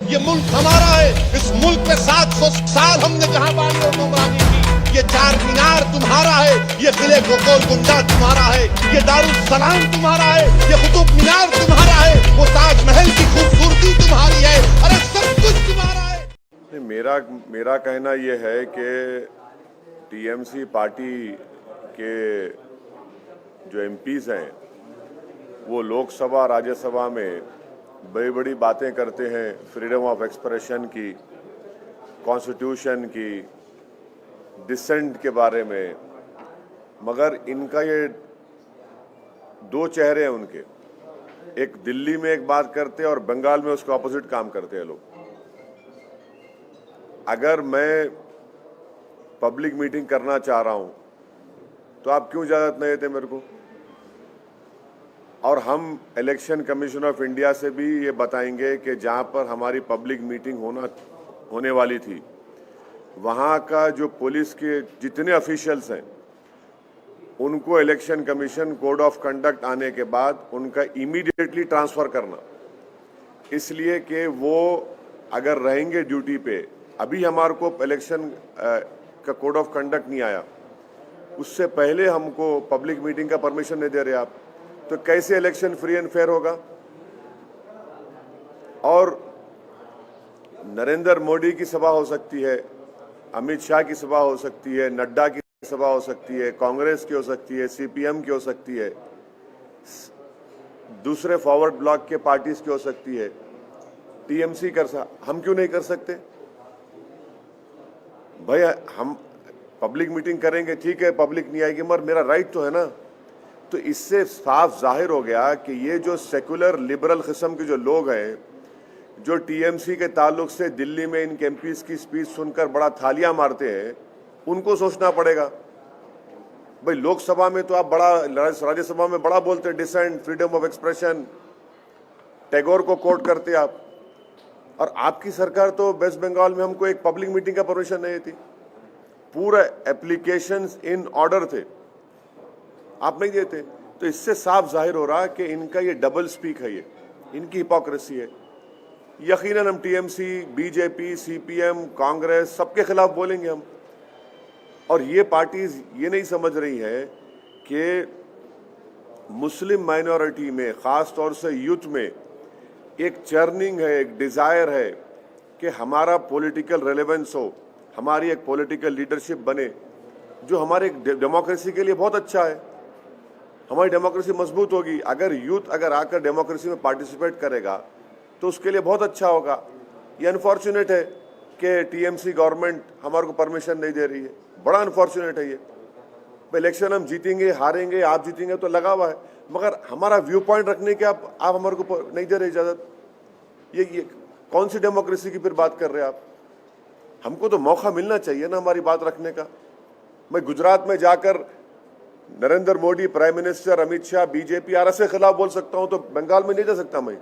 ये मुल्क हमारा है। इस मुल्क में 700 साल हमने जहां बानी और गुमरानी की। ये चार मीनार तुम्हारा है, ये किले को गोलकुंडा तुम्हारा है, ये दारुल सलाम तुम्हारा है, ये कुतुब मीनार तुम्हारा है, वो ताजमहल की खूबसूरती तुम्हारी है। अरे सब कुछ तुम्हारा है। मेरा कहना ये है कि टीएमसी पार्टी के जो एमपीज हैं वो लोकसभा राज्यसभा में बड़ी बड़ी बातें करते हैं फ्रीडम ऑफ एक्सप्रेशन की, कॉन्स्टिट्यूशन की, डिसेंट के बारे में, मगर इनका ये दो चेहरे हैं उनके। एक दिल्ली में एक बात करते हैं और बंगाल में उसके ऑपोजिट काम करते हैं लोग। अगर मैं पब्लिक मीटिंग करना चाह रहा हूं तो आप क्यों इजाजत नहीं देते मेरे को? और हम इलेक्शन कमीशन ऑफ इंडिया से भी ये बताएंगे कि जहां पर हमारी पब्लिक मीटिंग होने वाली थी वहां का जो पुलिस के जितने ऑफिशियल्स हैं उनको election commission code of conduct आने के बाद उनका इमीडिएटली ट्रांसफर करना, इसलिए कि वो अगर रहेंगे ड्यूटी पे। अभी हमारे को इलेक्शन का कोड ऑफ कंडक्ट नहीं आया, उससे पहले हमको पब्लिक मीटिंग का परमिशन नहीं दे रहे आप, तो कैसे इलेक्शन फ्री एंड फेयर होगा? और नरेंद्र मोदी की सभा हो सकती है, अमित शाह की सभा हो सकती है, नड्डा की सभा हो सकती है, कांग्रेस की हो सकती है, सीपीएम की हो सकती है, दूसरे फॉरवर्ड ब्लॉक के पार्टीज की हो सकती है, टीएमसी हम क्यों नहीं कर सकते? भाई हम पब्लिक मीटिंग करेंगे, ठीक है, पब्लिक नहीं आएगी मगर मेरा राइट तो है ना। तो इससे साफ जाहिर हो गया कि ये जो सेकुलर लिबरल किस्म के जो लोग हैं जो टीएमसी के ताल्लुक से दिल्ली में इन एमपीज की स्पीच सुनकर बड़ा थालियां मारते हैं, उनको सोचना पड़ेगा। भाई लोकसभा में तो आप बड़ा, राज्यसभा में बड़ा बोलते हैं dissent, freedom of expression, Tagore को कोट करते आप, और आपकी सरकार तो वेस्ट बंगाल में हमको एक पब्लिक मीटिंग का परमिशन नहीं थी। पूरा एप्लीकेशंस इन ऑर्डर थे, आप नहीं देते। तो इससे साफ जाहिर हो रहा है कि इनका ये डबल स्पीक है, ये इनकी हिपोक्रेसी है। यकीनन हम टीएमसी, बीजेपी, सीपीएम, कांग्रेस सबके खिलाफ बोलेंगे हम। और ये पार्टीज ये नहीं समझ रही है कि मुस्लिम माइनॉरिटी में, खास तौर से यूथ में एक चर्निंग है, एक डिजायर है कि हमारा पॉलिटिकल रेलेवेंस हो, हमारी एक पॉलिटिकल लीडरशिप बने, जो हमारे डेमोक्रेसी के लिए बहुत अच्छा है। हमारी डेमोक्रेसी मजबूत होगी अगर यूथ आकर डेमोक्रेसी में पार्टिसिपेट करेगा तो उसके लिए बहुत अच्छा होगा। ये अनफॉर्चुनेट है कि टीएमसी गवर्नमेंट हमारे को परमिशन नहीं दे रही है, बड़ा अनफॉर्चुनेट है ये। इलेक्शन हम जीतेंगे, हारेंगे, आप जीतेंगे तो लगा हुआ है, मगर हमारा व्यू पॉइंट रखने के आप हमारे को नहीं दे रहे इजाजत। ये कौन सी डेमोक्रेसी की फिर बात कर रहे हैं आप? हमको तो मौका मिलना चाहिए ना हमारी बात रखने का। मैं गुजरात में जाकर Narendra Modi, prime minister, Amit Shah, BJP, RS के खिलाफ बोल सकता हूं, तो बंगाल में नहीं जा सकता मैं?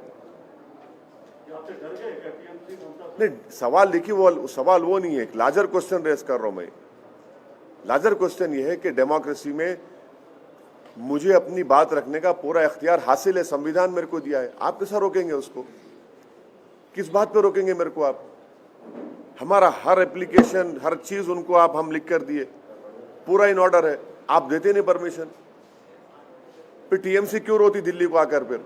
नहीं, सवाल देखिए, वो सवाल वो नहीं है। लार्जर क्वेश्चन रेस कर रहा हूं मैं। लार्जर क्वेश्चन ये है कि डेमोक्रेसी में मुझे अपनी बात रखने का पूरा इख्तियार हासिल है, संविधान मेरे को दिया है। आप कैसा रोकेंगे उसको? किस बात पे रोकेंगे मेरे को आप? हमारा हर एप्लीकेशन, हर चीज उनको हम लिख कर दिए, पूरा इन ऑर्डर है, आप देते नहीं परमिशन। फिर टीएमसी क्यों रोती दिल्ली को आकर? फिर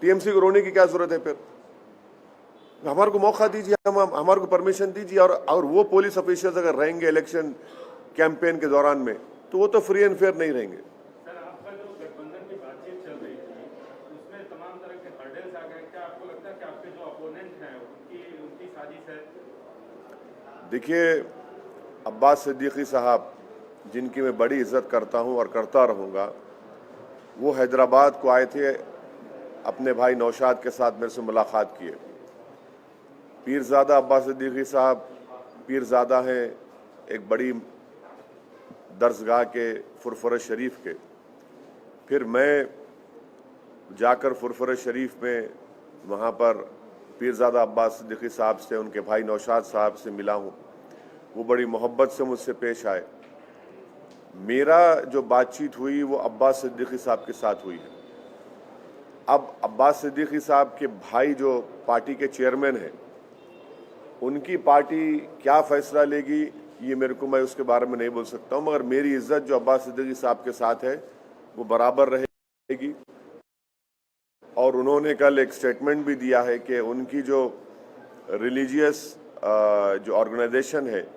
टीएमसी को रोने की क्या जरूरत है? फिर हमारे को मौका दीजिए, हमारे को परमिशन दीजिए। और वो पुलिस ऑफिसर्स अगर रहेंगे इलेक्शन कैंपेन के दौरान में, तो वो तो फ्री एंड फेयर नहीं रहेंगे। सर, आपका जो गठबंधन की बातचीत चल रही थी उसमें तमाम तरह के हर्डल्स आ गए, क्या आपको लगता है कि आपके जो अपोनेंट हैं उनकी साजिश है? देखिए, अब्बास सिद्दीकी साहब, जिनकी मैं बड़ी इज्जत करता हूं और करता रहूंगा, वो हैदराबाद को आए थे, अपने भाई नौशाद के साथ मेरे से मुलाकात किए। पीरजादा अब्बास सिद्दीकी साहब पीरजादा हैं एक बड़ी दरसगाह के, फुरफुर शरीफ के। फिर मैं जाकर फुरफुर शरीफ में वहाँ पर पीरजादा अब्बास सिद्दीकी साहब से, उनके भाई नौशाद साहब से मिला हूँ। वो बड़ी मोहब्बत से मुझसे पेश आए। मेरा जो बातचीत हुई वो अब्बास सिद्दीकी साहब के साथ हुई है। अब अब्बास सिद्दीकी साहब के भाई जो पार्टी के चेयरमैन हैं, उनकी पार्टी क्या फैसला लेगी ये मेरे को, मैं उसके बारे में नहीं बोल सकता हूं, मगर मेरी इज्जत जो अब्बास सिद्दीकी साहब के साथ है वो बराबर रहेगी। और उन्होंने कल एक स्टेटमेंट भी दिया है कि उनकी जो रिलीजियस जो ऑर्गेनाइजेशन है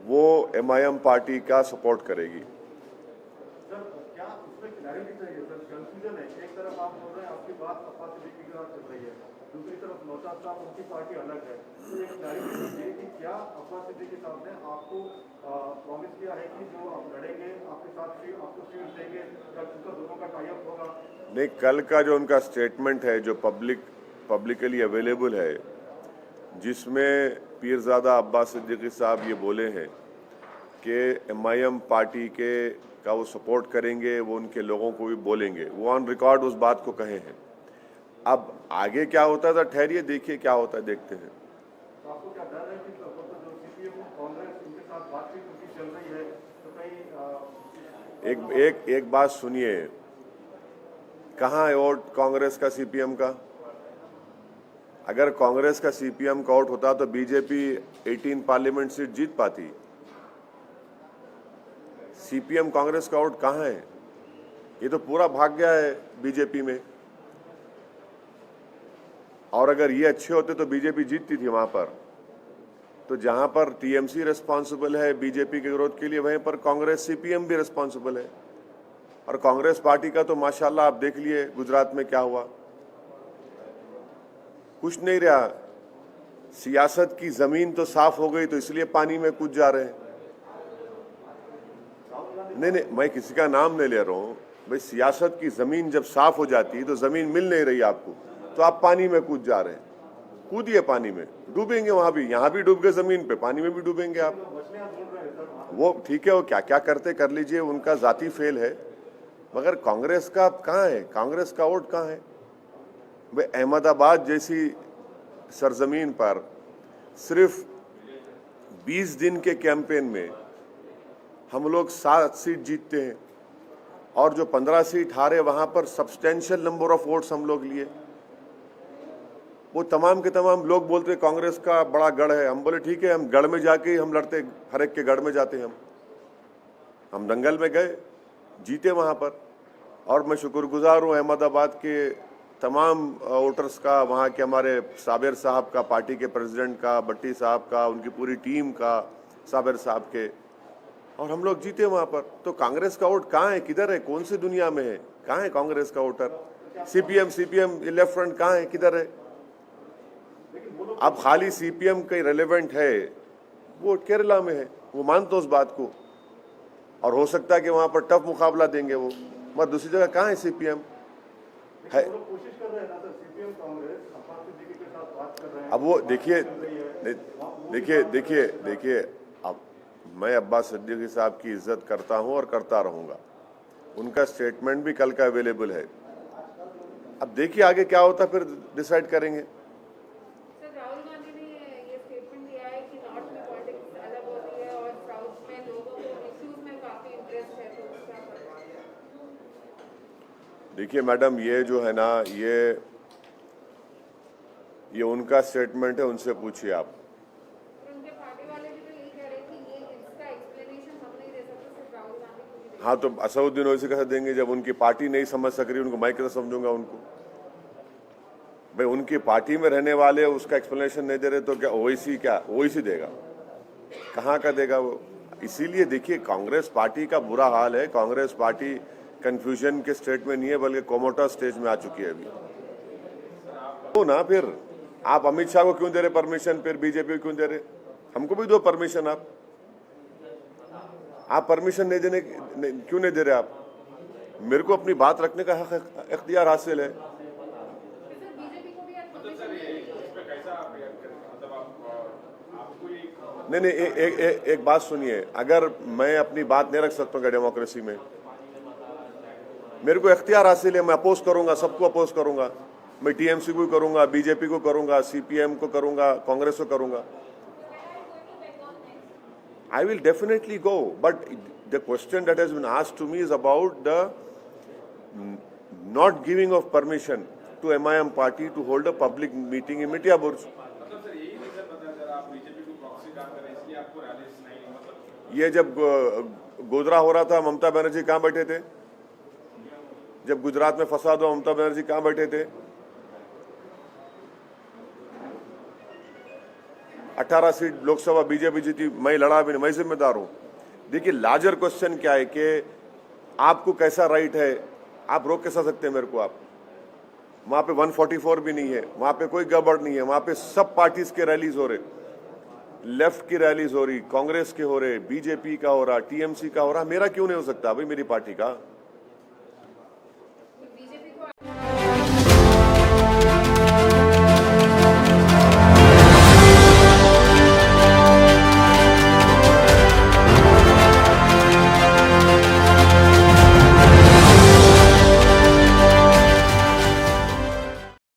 वो MIM पार्टी का सपोर्ट करेगी। सर क्या उसमें क्लैरिटी चाहिए सर? कंफ्यूजन है, एक तरफ आप बोल रहे हैं आपकी बात अब्बास सिद्दीकी के साथ चल रही है, दूसरी तरफ नौशाद साहब उनकी पार्टी अलग है, तो एक क्लैरिटी चाहिए कि क्या अब्बास सिद्दीकी साहब ने आपको प्रॉमिस किया है कि जो आप लड़ेंगे आपके साथ आपको सीट देंगे, उनका दोनों का टाई अप होगा? नहीं, कल का जो उनका स्टेटमेंट है जो पब्लिकली अवेलेबल है, जिसमें पीरजादा अब्बास सिद्दीकी साहब ये बोले हैं कि MIM पार्टी का वो सपोर्ट करेंगे, वो उनके लोगों को भी बोलेंगे, वो ऑन रिकॉर्ड उस बात को कहे हैं। अब आगे क्या होता है तो ठहरिए देखिए क्या होता है, देखते हैं। तो आपको क्या डर है कि जो CPM कांग्रेस उनके साथ बातचीत उनकी चल रही है तो कहीं एक बात सुनिए, कहाँ है वोट कांग्रेस का CPM का? अगर कांग्रेस का CPM का वोट होता तो बीजेपी 18 पार्लियामेंट सीट जीत पाती। CPM कांग्रेस का वोट कहाँ है? ये तो पूरा भाग गया है बीजेपी में। और अगर ये अच्छे होते तो बीजेपी जीतती थी वहां पर। तो जहां पर TMC रिस्पॉन्सिबल है बीजेपी के विरोध के लिए, वहीं पर कांग्रेस CPM भी रिस्पॉन्सिबल है। और कांग्रेस पार्टी का तो माशाल्लाह आप देख लिए गुजरात में क्या हुआ, कुछ नहीं रहा। सियासत की जमीन तो साफ हो गई तो इसलिए पानी में कूद जा रहे हैं। नहीं, मैं किसी का नाम नहीं ले रहा हूं भाई। सियासत की जमीन जब साफ हो जाती है तो जमीन मिल नहीं रही आपको, तो आप पानी में कूद जा रहे हैं। कूदिए पानी में, डूबेंगे वहां भी, यहां भी डूब गए जमीन पे, पानी में भी डूबेंगे आप। वो ठीक है, वो क्या क्या करते कर लीजिए, उनका जाती फेल है। मगर कांग्रेस का कहाँ है? कांग्रेस का वोट कहाँ है भाई? अहमदाबाद जैसी सरजमीन पर सिर्फ 20 दिन के कैंपेन में हम लोग 7 सीट जीतते हैं, और जो 15 सीट हारे वहां पर सब्सटेंशियल नंबर ऑफ वोट्स हम लोग लिए। वो तमाम के तमाम लोग बोलते कांग्रेस का बड़ा गढ़ है। हम बोले ठीक है, हम गढ़ में जाके हम लड़ते, हर एक के गढ़ में जाते हैं। हम दंगल में गए, जीते वहां पर। और मैं शुक्रगुजार हूँ अहमदाबाद के तमाम वोटर्स का, वहाँ के हमारे साबिर साहब का, पार्टी के प्रेसिडेंट का, भट्टी साहब का, उनकी पूरी टीम का, साबिर साहब के, और हम लोग जीते वहाँ पर। तो कांग्रेस का वोट कहाँ है? किधर है? कौन सी दुनिया में है? कहाँ है कांग्रेस का वोटर? CPM लेफ्ट फ्रंट कहाँ है? किधर है? अब खाली CPM कहीं रेलेवेंट है वो केरला में है, वो मानते उस बात को, और हो सकता है कि वहां पर टफ मुकाबला देंगे वो, मगर दूसरी जगह कहाँ है CPM है? कोशिश कर रहे हैं ना सर, CPM कांग्रेस अब्बास सिद्दीकी के साथ बात कर रहे हैं। अब वो देखिए, अब मैं अब्बास सिद्दीकी साहब की इज्जत करता हूं और करता रहूंगा। उनका स्टेटमेंट भी कल का अवेलेबल है। अब देखिए आगे क्या होता, फिर डिसाइड करेंगे। देखिए मैडम, ये जो है ना, ये उनका स्टेटमेंट है, उनसे पूछिए आप। उनके पार्टी वाले भी तो यही कह रहे हैं कि ये इसका एक्सप्लेनेशन हम नहीं दे सकते, सिर्फ राहुल गांधी को ही। हाँ, तो असदुद्दीन ओवैसी कैसे देंगे जब उनकी पार्टी नहीं समझ सक रही? उनको मैं कैसे समझूंगा उनको? भाई उनकी पार्टी में रहने वाले उसका एक्सप्लेनेशन नहीं दे रहे तो क्या ओवैसी देगा? कहाँ का देगा वो? इसीलिए देखिए, कांग्रेस पार्टी का बुरा हाल है। कांग्रेस पार्टी कंफ्यूजन के स्टेट में नहीं है, बल्कि कोमोटा स्टेज में आ चुकी है अभी। तो ना फिर आप अमित शाह को क्यों दे रहे परमिशन, फिर बीजेपी को क्यों दे रहे? हमको भी दो परमिशन। आप परमिशन नहीं देने क्यों नहीं दे रहे? आप मेरे को अपनी बात रखने का इख्तियार हासिल है। नहीं, एक बात सुनिए, अगर मैं अपनी बात नहीं रख सकता हूँ डेमोक्रेसी में, मेरे को इख्तियार हासिल है, मैं अपोज करूंगा, सबको अपोज करूंगा। मैं TMC को करूंगा, बीजेपी को करूंगा, CPM को करूंगा, कांग्रेस को करूंगा। I will definitely go, but the question that has been asked to me is about the not giving of permission to MIM party to hold a public meeting in Mitia Burj. मतलब sir यही reason बता जरा आप BJP को proxy काम कर रहे हैं इसलिए आपको रैलीज नहीं मतलब ये जब गोधरा हो रहा था ममता बनर्जी कहाँ बैठे थे? जब गुजरात में फसाद हुआ ममता बनर्जी कहाँ बैठे थे? 18 सीट लोकसभा बीजेपी जीती, मैं लड़ा भी नहीं, मैं जिम्मेदार हूं। देखिए लार्जर क्वेश्चन क्या है कि आपको कैसा राइट है, आप रोक कैसा सकते हैं मेरे को? आप वहां पे 144 भी नहीं है, वहां पे कोई गड़बड़ नहीं है, वहां पे सब पार्टीज के रैलीज हो रहे, लेफ्ट की रैलीज हो रही, कांग्रेस के हो रहे, बीजेपी का हो रहा, टीएमसी का हो रहा, मेरा क्यों नहीं हो सकता भाई? मेरी पार्टी का